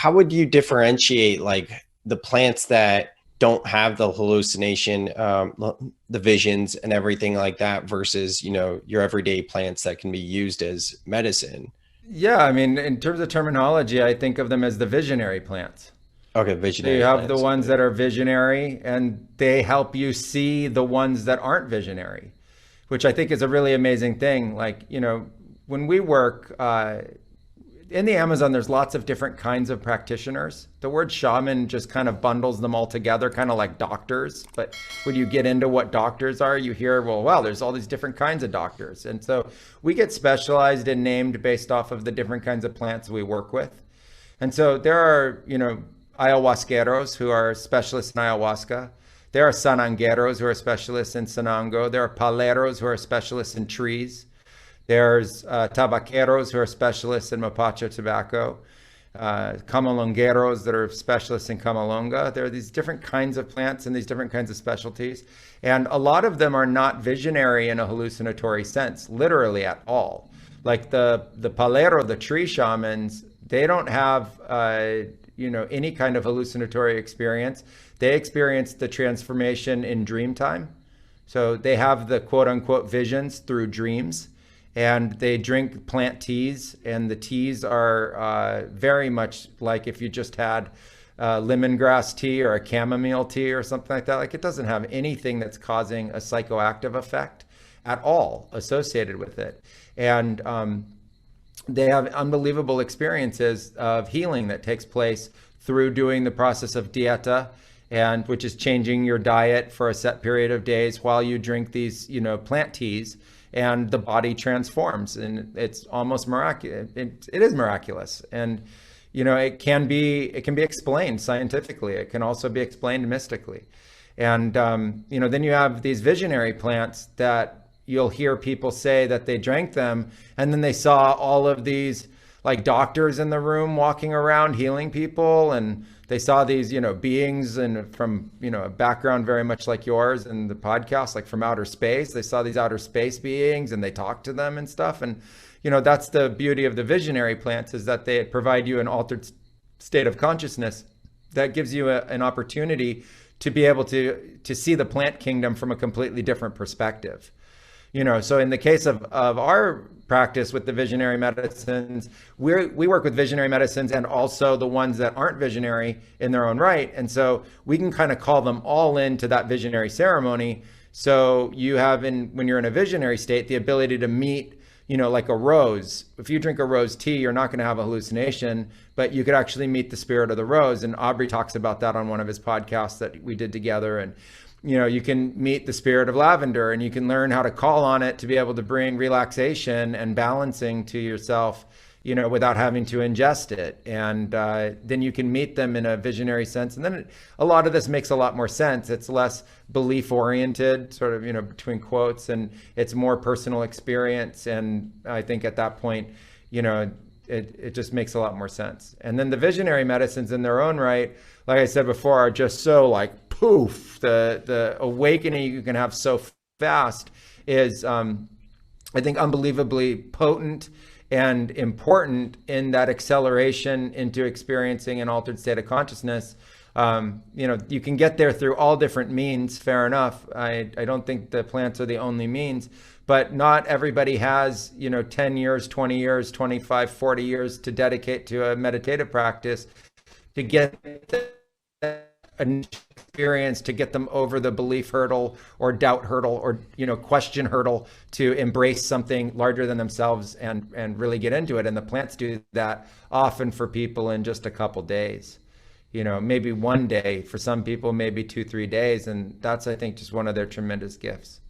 how would you differentiate like the plants that don't have the hallucination, the visions and everything like that versus, your everyday plants that can be used as medicine? Yeah, I mean, in terms of terminology, I think of them as the visionary plants. Okay, So you visionary have the plants. ones Okay. that are visionary, and they help you see the ones that aren't visionary, which I think is a really amazing thing. Like, when we work in the Amazon, there's lots of different kinds of practitioners. The word shaman just kind of bundles them all together, kind of like doctors. But when you get into what doctors are, you hear, well, wow, there's all these different kinds of doctors. And so we get specialized and named based off of the different kinds of plants we work with. And so there are, ayahuasqueros who are specialists in ayahuasca. There are sanangueros who are specialists in sanango. There are paleros who are specialists in trees. There's tabaqueros who are specialists in mapacho tobacco. Camalongueros that are specialists in camalonga. There are these different kinds of plants and these different kinds of specialties. And a lot of them are not visionary in a hallucinatory sense, literally at all. Like the palero, the tree shamans, they don't have any kind of hallucinatory experience. They experience the transformation in dream time. So they have the quote unquote visions through dreams, and they drink plant teas, and the teas are very much like if you just had lemongrass tea or a chamomile tea or something like that. Like, it doesn't have anything that's causing a psychoactive effect at all associated with it. And they have unbelievable experiences of healing that takes place through doing the process of dieta, and which is changing your diet for a set period of days while you drink these plant teas, and the body transforms, and it's almost miraculous. It is miraculous. And it can be explained scientifically. It can also be explained mystically. And then you have these visionary plants that you'll hear people say that they drank them, and then they saw all of these like doctors in the room walking around healing people, and they saw these beings, and from a background very much like yours in the podcast, like from outer space. They saw these outer space beings, and they talked to them and stuff. And that's the beauty of the visionary plants, is that they provide you an altered state of consciousness that gives you an opportunity to be able to see the plant kingdom from a completely different perspective. So in the case of our practice with the visionary medicines, we work with visionary medicines and also the ones that aren't visionary in their own right. And so we can kind of call them all into that visionary ceremony. So you have, when you're in a visionary state, the ability to meet, like a rose. If you drink a rose tea, you're not going to have a hallucination, but you could actually meet the spirit of the rose. And Aubrey talks about that on one of his podcasts that we did together. And you can meet the spirit of lavender, and you can learn how to call on it to be able to bring relaxation and balancing to yourself, without having to ingest it. And then you can meet them in a visionary sense. And then a lot of this makes a lot more sense. It's less belief oriented, sort of, between quotes, and it's more personal experience. And I think at that point, it just makes a lot more sense. And then the visionary medicines in their own right, like I said before, are just so like poof. The awakening you can have so fast is, I think, unbelievably potent and important in that acceleration into experiencing an altered state of consciousness. You can get there through all different means, fair enough. I don't think the plants are the only means, but not everybody has, 10 years, 20 years, 25, 40 years to dedicate to a meditative practice to get an experience, to get them over the belief hurdle or doubt hurdle or question hurdle, to embrace something larger than themselves and really get into it. And the plants do that often for people in just a couple days. Maybe one day for some people, maybe 2, 3 days. And that's, I think, just one of their tremendous gifts.